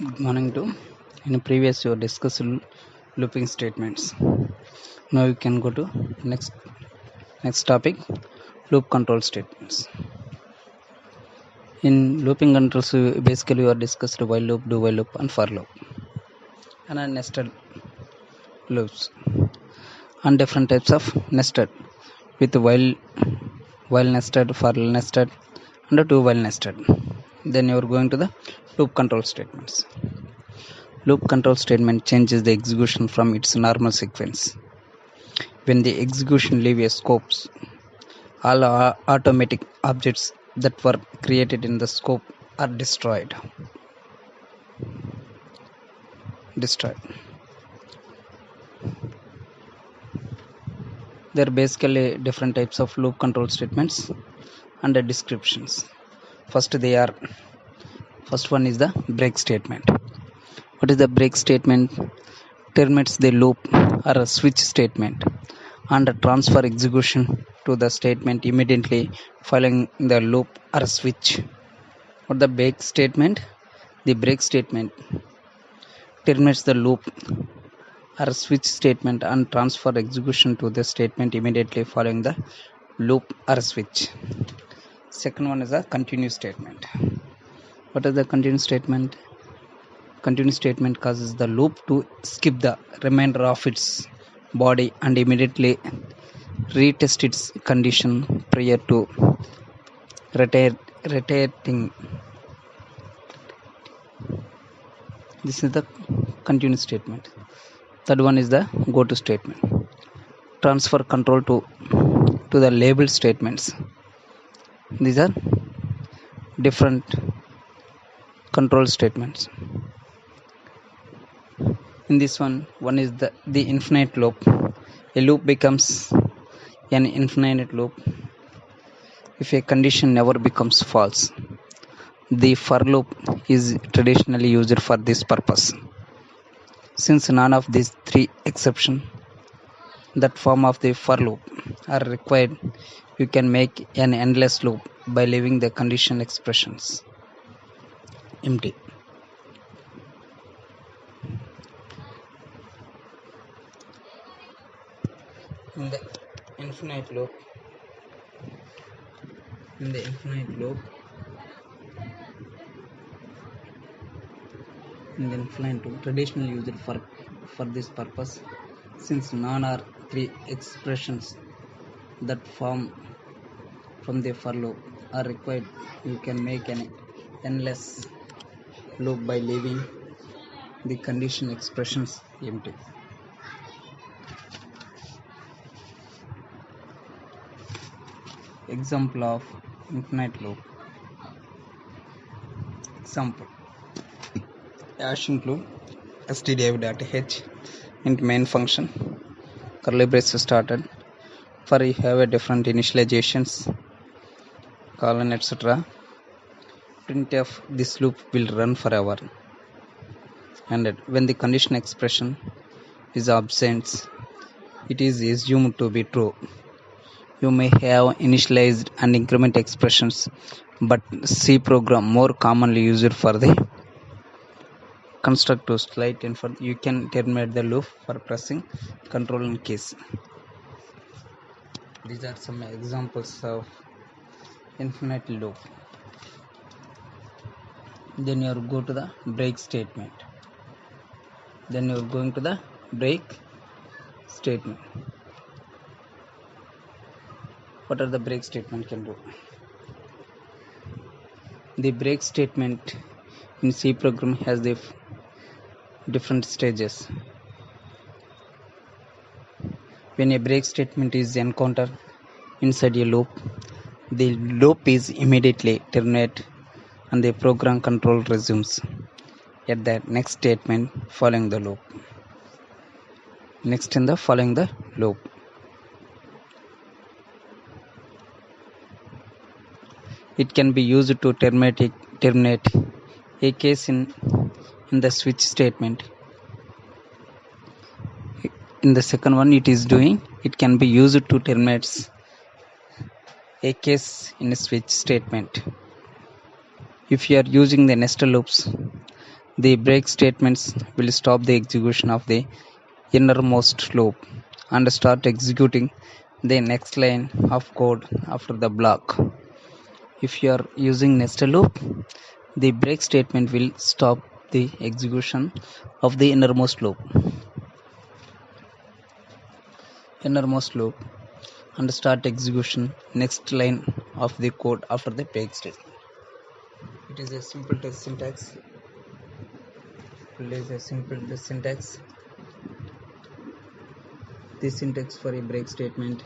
Good morning to in previous you discussed looping statements. Now you can go to next topic, loop control statements. In looping controls, basically you are discussed while loop, do while loop, and for loop, and nested loops, and different types of nested with while nested, for nested, and do while nested. Then you are going to the loop control statements. Loop control statement changes the execution from its normal sequence. When the execution leaves a scope, all automatic objects that were created in the scope are destroyed. There are basically different types of loop control statements and the descriptions. First one is the break statement. What is the break statement? Terminates the loop or a switch statement and transfer execution to the statement immediately following the loop or switch. What the break statement? The break statement terminates the loop or switch statement and transfer execution to the statement immediately following the loop or switch. Second one is a continue statement. What is the continue statement? Continue statement causes the loop to skip the remainder of its body and immediately retest its condition prior to reiterating. This is the continue statement. Third one is the go to statement. Transfer control to the labeled statements. These are different control statements. In this one is the infinite loop. A loop becomes an infinite loop if a condition never becomes false. The for loop is traditionally used for this purpose. Since none of these three exceptions that form of the for loop are required, you can make an endless loop by leaving the condition expressions empty. In the infinite loop, traditionally used for this purpose, since none are three expressions that form from the for loop are required, you can make an endless loop by leaving the condition expressions empty. Example of infinite loop. Example: hash include stdio.h into main function, curly braces started, for you have a different initializations, colon etc. Printf this loop will run forever, and when the condition expression is absent, it is assumed to be true. You may have initialized and increment expressions, but C program more commonly used for the construct to slight and for you can terminate the loop for pressing control and keys. These are some examples of infinite loop. Then you go to the break statement. Then you are going to the break statement. What are the break statement can do? The break statement in C program has the different stages. When a break statement is encountered inside a loop, the loop is immediately terminated and the program control resumes at the next statement following the loop. Following the loop. It can be used to terminate a case in the switch statement. In the second one it can be used to terminate a case in a switch statement. If you are using the nested loops, The break statements will stop the execution of the innermost loop and start executing the next line of code after the block. If you are using nested loop, the break statement will stop the execution of the innermost loop and start execution next line of the code after the break statement. It is a simple test syntax. The syntax for a break statement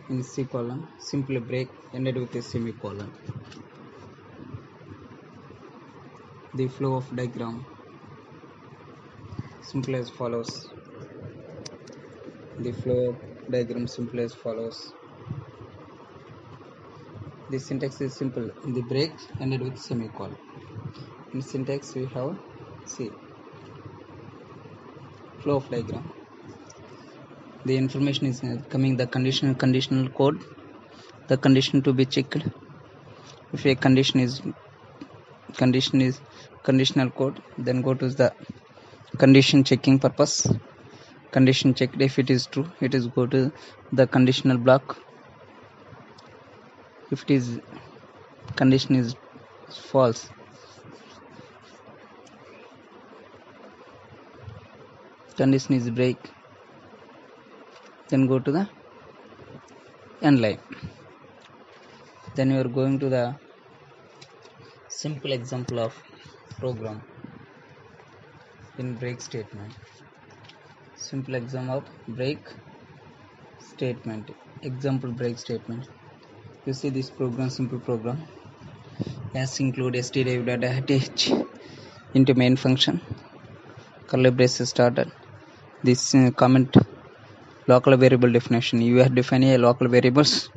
in C column, simple break ended with a semicolon. The flow of diagram simple as follows. The syntax is simple. The break ended with semicolon. In syntax we have C. Flow of diagram. The information is coming the conditional code. The condition to be checked. If a condition is conditional code, then go to the condition checking purpose. Condition checked. If it is true, it is go to the conditional block. If it is condition is false, condition is break, then go to the end line. Then you are going to the simple example of program in break statement. Simple example of break statement. Example break statement. You see this program, simple program. As include stdio.h into main function. Curly braces started. This comment local variable definition. You have defined a local variables.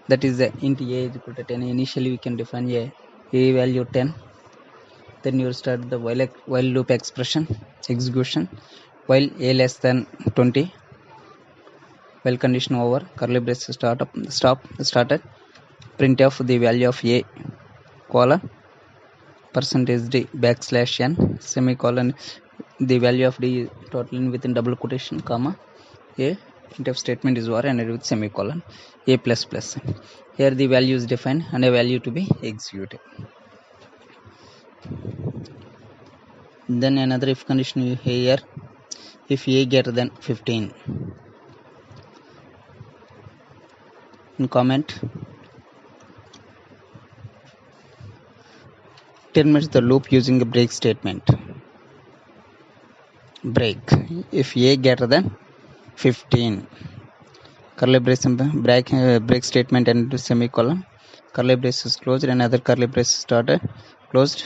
That is the int a is equal to 10. Initially we can define a value 10. Then you start the while loop expression execution while a less than 20. While condition over, curly braces started. Printf the value of a colon %d \n semicolon. The value of d total within double quotation comma a. Printf statement is over and with semicolon a plus plus. Here the value is defined and a value to be executed. Then another if condition here, if a greater than 15. In comment, terminates the loop using a break statement. Break if a greater than 15. Curly brace break statement and semicolon. Curly braces closed and other curly braces started closed.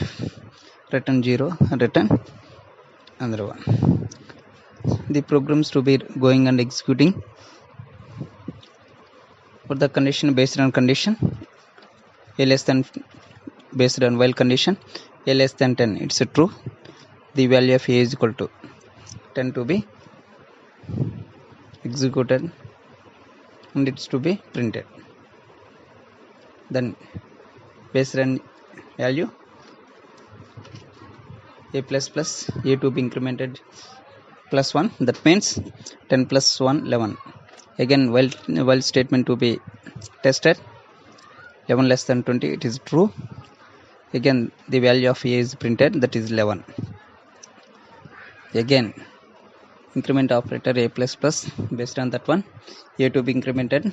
Return 0, return another one. The programs to be going and executing for the condition based on condition a less than based on while condition a less than 10. It's a true. The value of a is equal to 10 to be executed and it's to be printed. Then based on value a plus plus a to be incremented plus 1, that means 10 plus 1 11. Again while statement to be tested 11 less than 20, it is true. Again the value of a is printed, that is 11. Again increment operator a plus plus, based on that one a to be incremented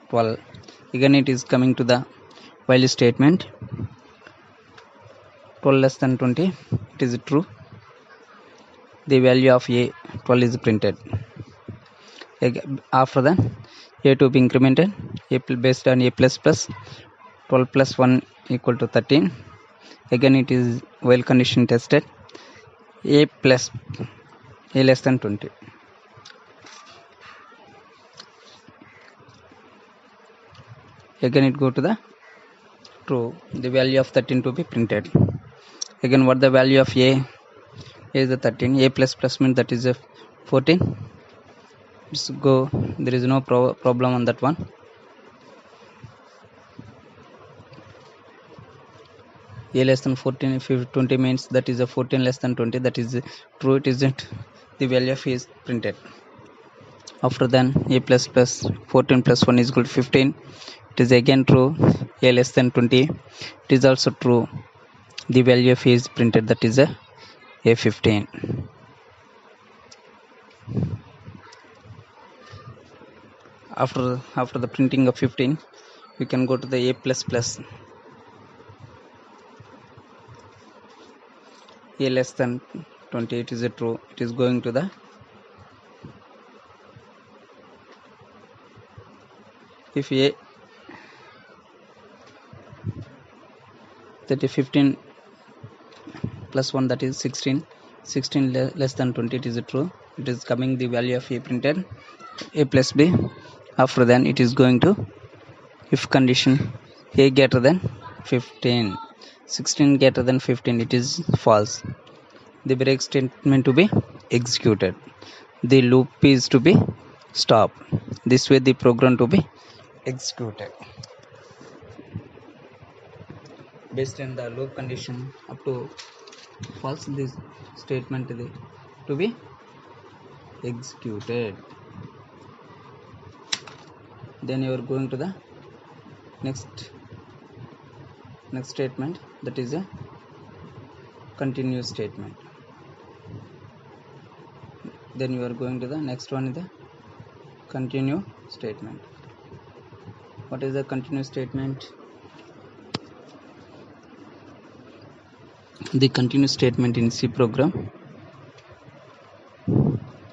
12. Again it is coming to the while statement 12 less than 20, it is true. The value of a 12 is printed. Again, after that a to be incremented a based on a plus plus 12 plus 1 equal to 13. Again it is while condition tested a plus a less than 20. Again it go to the true. The value of 13 to be printed. Again what the value of a is the 13. A plus plus means that is a 14. Let's go. There is no problem on that one. a less than 14 if 20 means that is a 14 less than 20, that is true, it isn't, the value of a is printed. After then a plus plus 14 plus 1 is equal to 15, it is again true, a less than 20, it is also true, the value of a is printed, that is a 15. After the printing of 15, we can go to the a plus plus, a less than 20, it is a true, it is going to the if a that is 15 plus 1, that is 16 less than 20, it is a true, it is coming the value of a printed, a plus b. After then it is going to if condition a greater than 15, 16 greater than 15, it is false, the break statement to be executed, the loop is to be stopped, this way the program to be executed. Based on the loop condition up to false, this statement to be executed. Then you are going to the next statement, that is a continuous statement. Then you are going to the next one, the continue statement. What is the continuous statement? The continuous statement in C program,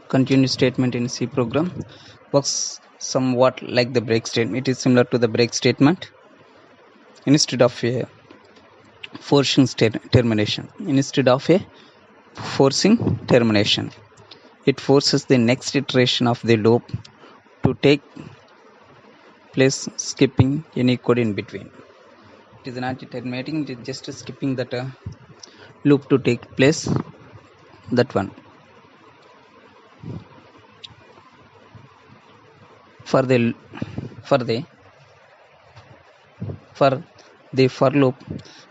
continuous statement in C program works somewhat like the break statement. It is similar to the break statement. Instead of a forcing termination, it forces the next iteration of the loop to take place, skipping any code in between. It is not terminating, it is just skipping that loop to take place, that one. For the for loop,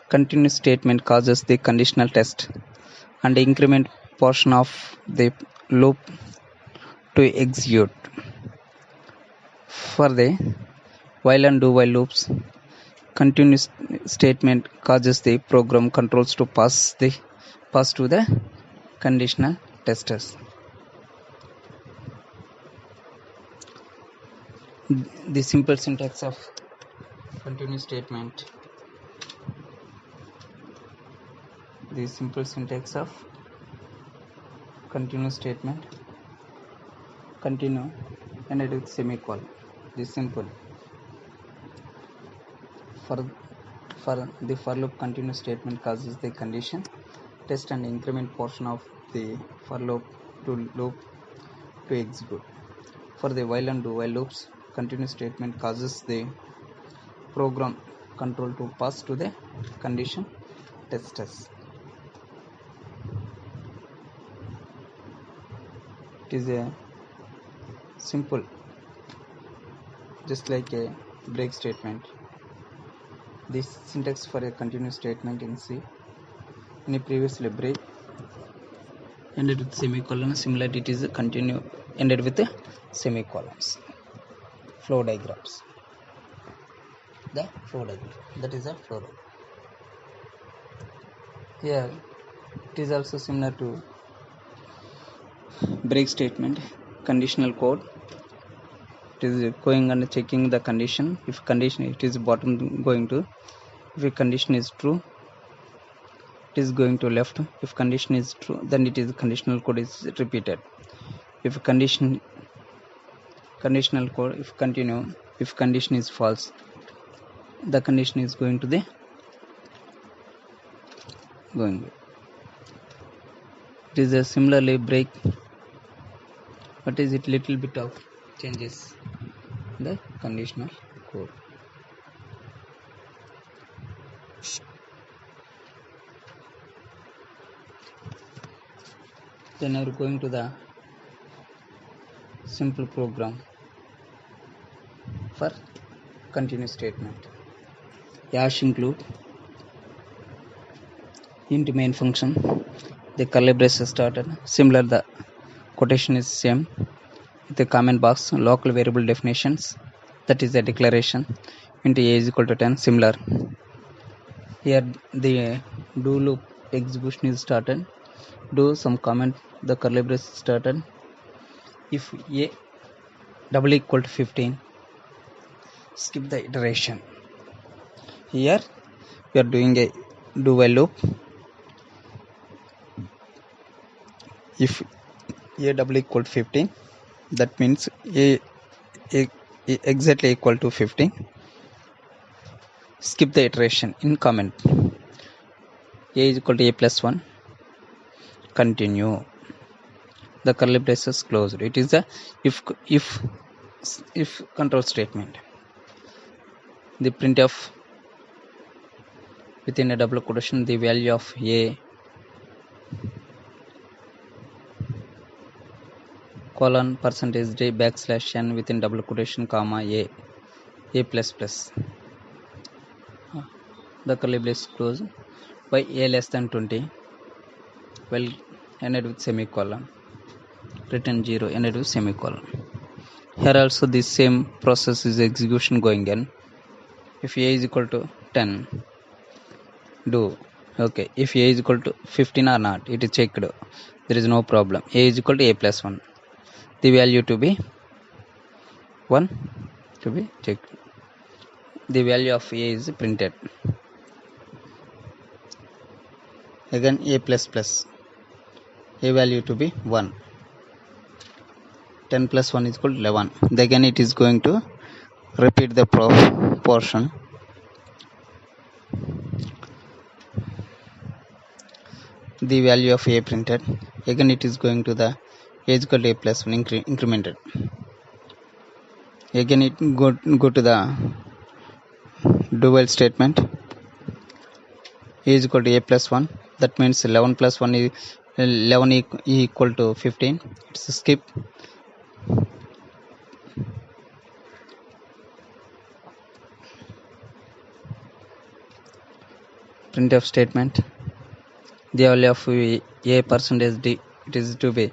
continuous statement causes the conditional test and the increment portion of the loop to execute. For the while and do while loops, continuous statement causes the program controls to pass to the conditional testers. The simple syntax of continuous statement. The simple syntax of continuous statement: continue ended with semicolon. This simple. For the for loop, continuous statement causes the condition test and increment portion of the for loop to execute. For the while and do while loops, continuous statement causes the program control to pass to the condition testers. It is a simple, just like a break statement. This syntax for a continuous statement in C in a previously break ended with semicolon. Similarly, it is a continue ended with the semicolons. Flow diagrams. The flow diagram. That is a flow diagram. Here it is also similar to break statement. Conditional code. It is going and checking the condition. If condition, it is bottom going to. If a condition is true, it is going to left. If condition is true, then it is conditional code is repeated. If conditional code, if continue, if condition is false, the condition is going to the going. It is a similarly break. What is it? Little bit of changes in the conditional code. Then we are going to the simple program for continuous statement. Hash include into main function, the curly brace is started. Similar, the quotation is same with the comment box, local variable definitions, that is the declaration, into a is equal to 10. Similar here, the do loop execution is started. Do some comment, the curly brace is started. If a double equal to 15, skip the iteration. Here we are doing a do while loop. If a double equal to 15, that means a exactly equal to 15. Skip the iteration in comment. A is equal to a plus 1. Continue. The curly braces closed. It is the if control statement. The printf within a double quotation, the value of a colon percentage d backslash n within double quotation comma a plus plus. The curly brace closed by a less than 20, well ended with semicolon, return 0 ended with semicolon. Here also this same process is execution going on. If a is equal to 10, do okay. If a is equal to 15 or not, it is checked. There is no problem. A is equal to a plus 1. The value to be 1 to be checked. The value of a is printed. Again a plus plus, a value to be 1. 10 plus 1 is equal to 11. Again it is going to repeat the portion. The value of a printed. Again it is going to the a is equal to a plus 1 incremented. Again it go to the do while statement. A is equal to a plus 1. That means 11 plus 1 is 11 equal to 15. It's a skip. Printf statement. The value of a percentage d, it is to be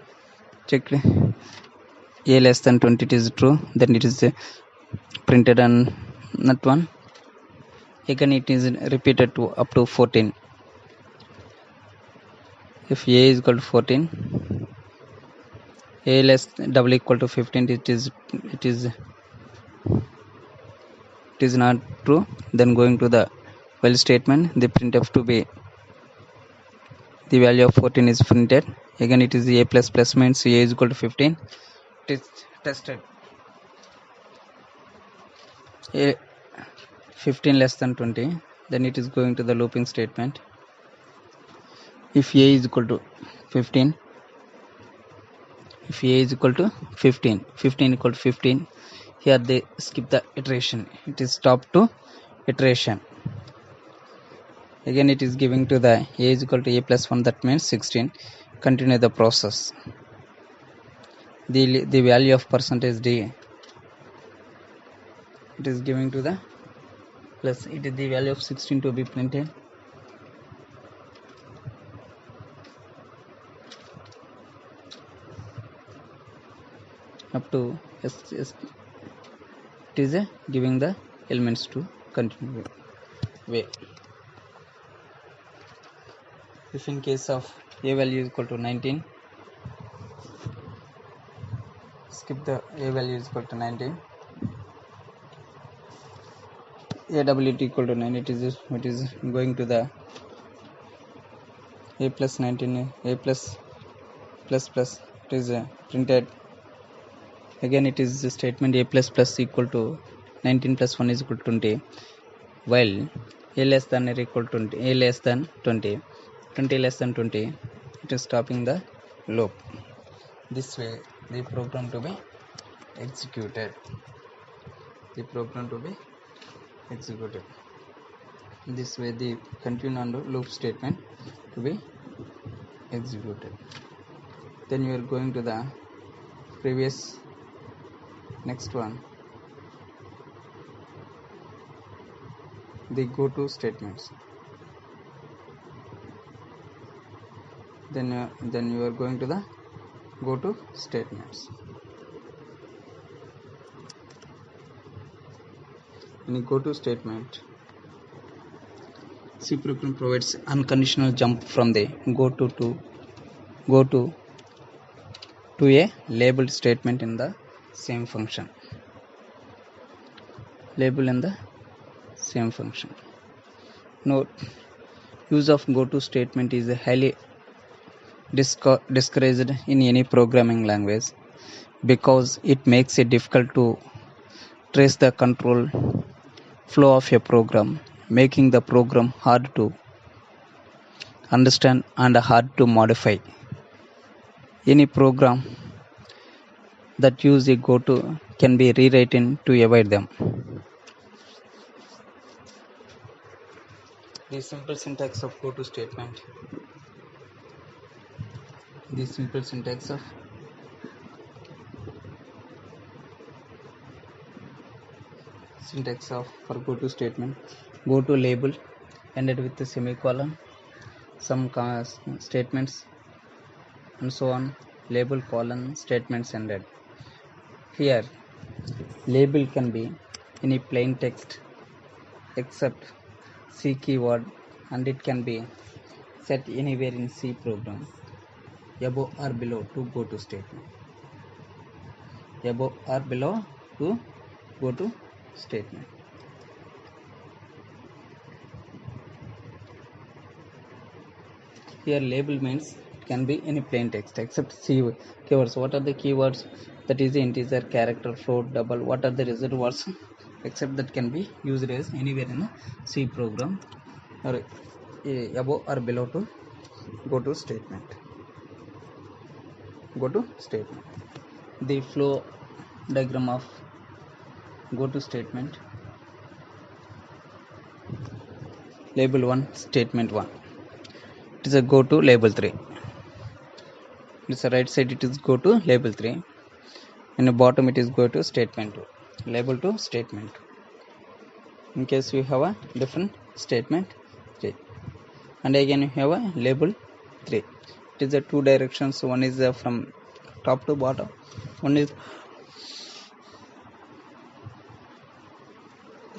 checked. A less than 20, it is true, then it is printed on that one. Again it is repeated to up to 14. If a is equal to 14, a less double equal to 15, it is not true. Then going to the while statement, the printf to be the value of 14 is printed. Again it is a plus plus means a is equal to 15. It is tested. A 15 less than 20, then it is going to the looping statement. If a is equal to 15, if a is equal to 15, 15 equal to 15, here they skip the iteration. It is stop to iteration. Again it is giving to the a is equal to a plus 1, that means 16. Continue the process. The value of percentage d, it is giving to the plus, it is the value of 16 to be printed. Up to it is giving the elements to continue way. If in case of a value is equal to 19, skip the a value is equal to 19. A double equal to 9, it is going to the a plus 19, a plus plus plus, it is printed. Again it is the statement a plus plus equal to 19 plus 1 is equal to 20, while a less than or equal to 20, a less than 20, 20 less than 20, it is stopping the loop. This way the program to be executed. The program to be executed. This way the continue and loop statement to be executed. Then you are going to the previous next one, the go to statements. then you are going to the go to statements. In a go to statement, C program provides unconditional jump from the go to a labeled statement in the same function. Label in the same function. Note, use of go to statement is highly discouraged in any programming language because it makes it difficult to trace the control flow of a program, making the program hard to understand and hard to modify. Any program that use a go to can be rewritten to avoid them. The simple syntax of go to statement. The simple syntax of for go to statement. Go to label ended with a semicolon, some statements and so on. Label colon statements ended. Here label can be any plain text except C keyword, and it can be set anywhere in C program, above or below to go to statement. Above or below to go to statement. Here label means it can be any plain text except C keywords. What are the keywords? That is integer, character, float, double. What are the reserved words? Except that can be used as anywhere in a C program or above or below to go to statement. Go to statement. The flow diagram of go to statement. Label 1, statement 1. It is a go to label 3. It's a right side, it is go to label 3. In the bottom it is go to statement 2. Label 2, statement 2. In case you have a different statement 3. And again you have a label 3. It is a two directions. One is from top to bottom. One is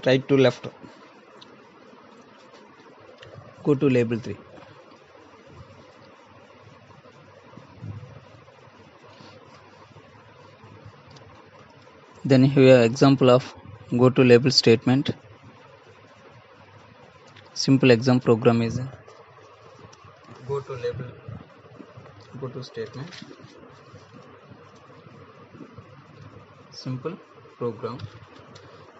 right to left. Go to label 3. Then here example of go to label statement. Simple exam program is go to label go to statement. Simple program.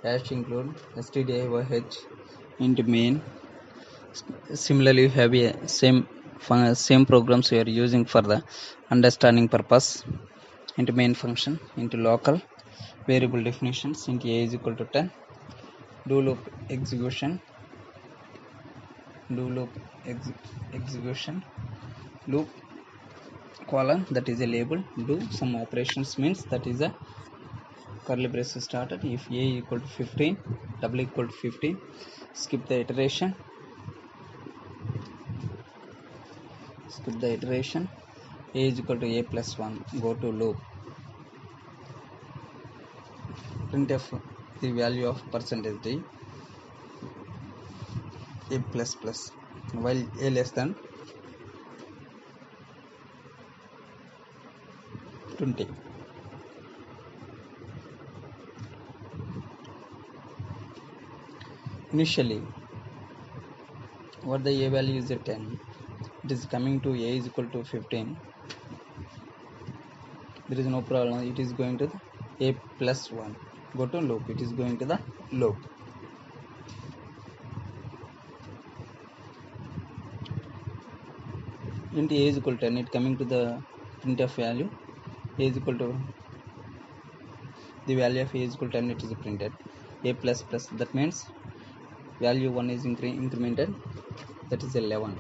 Dash include stdioh into main. Similarly, you have a same programs we are using for the understanding purpose. Into main function, into local variable definitions, into a is equal to 10. Do loop execution. Loop colon, that is a label. Do some operations means, that is a curly braces started. If a equal to 15, double equal to 15, skip the iteration. A is equal to a plus 1. Go to loop. Printf the value of percentage d a plus plus while a less than 20. Initially, what the a value is at 10, it is coming to a is equal to 15. There is no problem. It is going to the a plus 1. Go to loop. It is going to the loop. Into a is equal to 10, it coming to the printf value. A is equal to the value of a is equal to 10, it is printed. A plus plus, that means value 1 is incremented, that is 11.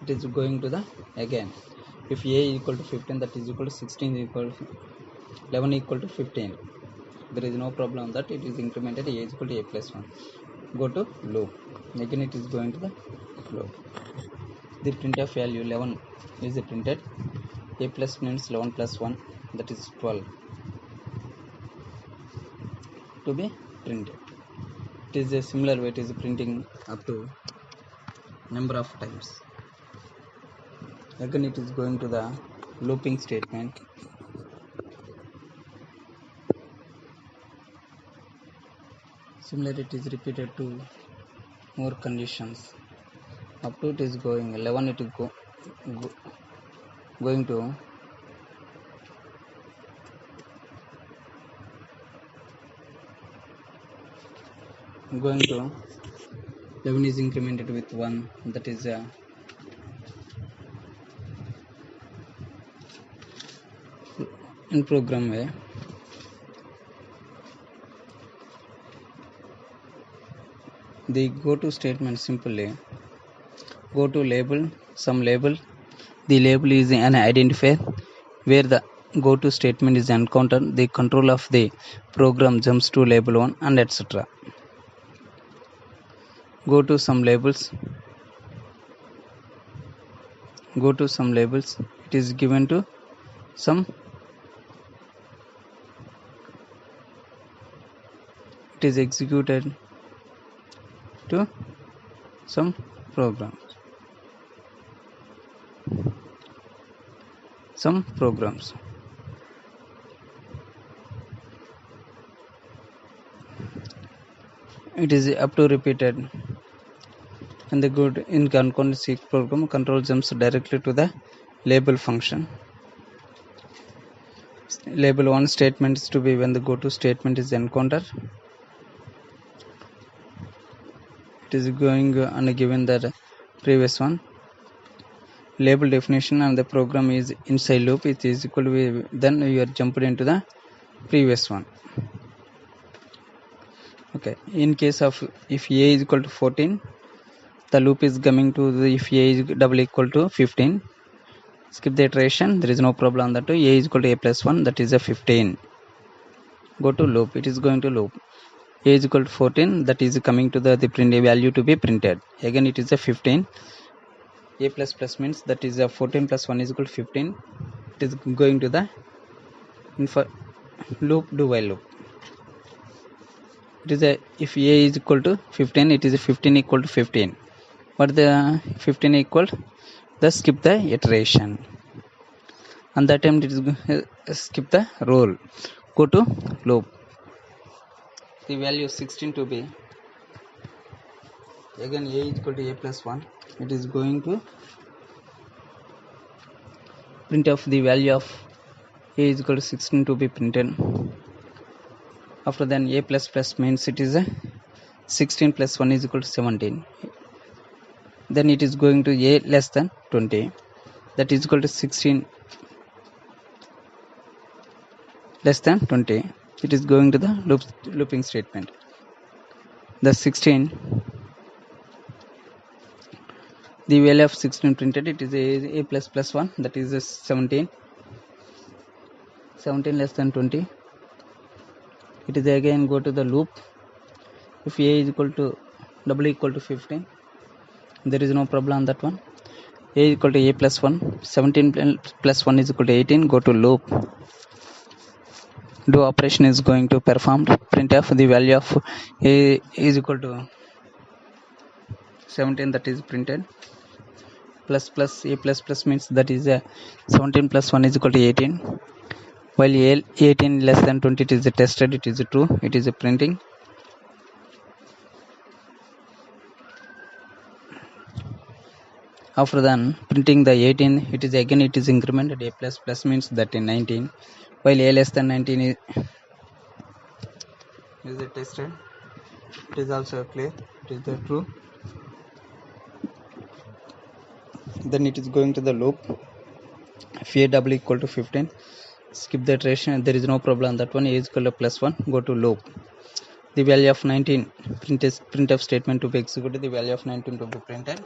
It is going to the again. If a equal to 15, that is equal to 16 equal to 11 equal to 15. There is no problem that it is incremented. A is equal to a plus 1. Go to loop. Again it is going to the loop. the printf value 11 is printed. A plus means 11 plus 1, that is 12 to be printed. It is a similar way, it is printing up to number of times. Again it is going to the looping statement. Similarly it is repeated to more conditions. Up to it is going 11, it is going to going to 11 is incremented with 1, that is in program way. The go to statement simply go to label, some label. The label is an identifier where the go to statement is encountered. The control of the program jumps to label 1 and etc. Go to some labels, it is given to some, it is executed to some programs. It is up to repeated, and the good in concurrent seek program control jumps directly to the label function. Label 1 statement is to be when the go to statement is encountered. It is going and given that previous one. Label definition and the program is inside loop, it is equal to then you are jumped into the previous one. Okay, in case of if a is equal to 14, the loop is coming to the if a is double equal to 15. Skip the iteration, there is no problem on that. A is equal to a plus 1, that is a 15. Go to loop, it is going to loop. A is equal to 14, that is coming to the print value to be printed. Again it is a 15. A plus plus means that is a 14 plus 1 is equal to 15. It is going to the loop, do while loop. It is a if a is equal to 15, it is a 15 equal to 15. But the 15 equal, thus skip the iteration. And that time it is skip the roll. Go to loop. The value 16 to be again a is equal to a plus 1. It is going to print off the value of a is equal to 16 to be printed. After then a plus plus means it is a 16 plus 1 is equal to 17. Then it is going to a less than 20, that is equal to 16 less than 20. It is going to the looping statement. The 16, the value of 16 printed, it is a plus plus 1, that is a 17 less than 20. It is again go to the loop. If a is equal to double equal to 15, there is no problem on that one. A is equal to a plus 1, 17 plus 1 is equal to 18. Go to loop. Do operation is going to perform. Printf the value of a is equal to 17, that is printed. Plus plus a plus plus means that is 17 plus 1 is equal to 18. While a 18 less than 20, it is tested, it is true, it is printing. After then printing the 18, it is again it is incremented. A plus plus means that in 19, while a less than 19 is it tested, it is also clear, it is true. Then it is going to the loop. If a double equal to 15, skip the iteration, there is no problem on that one. A is equal to plus 1, go to loop. The value of 19, printf statement to be executed, the value of 19 to be printed.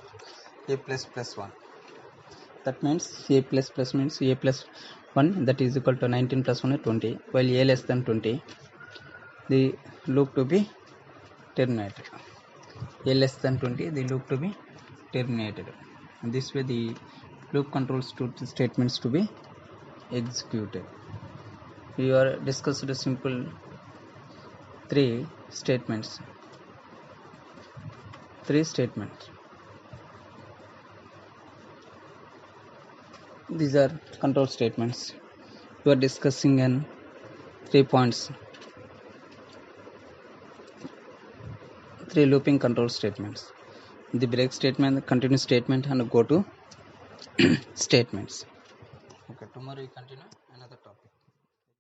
A plus plus 1, that means a plus plus means a plus 1, that is equal to 19 plus 1 is 20, while a less than 20, the loop to be terminated. A less than 20, the loop to be terminated. and this way the loop control statements to be executed. We are discussed a simple three statements. These are control statements. We are discussing in 3 points, 3 looping control statements: the break statement, the continue statement, and go to statements. Okay, tomorrow we continue another topic.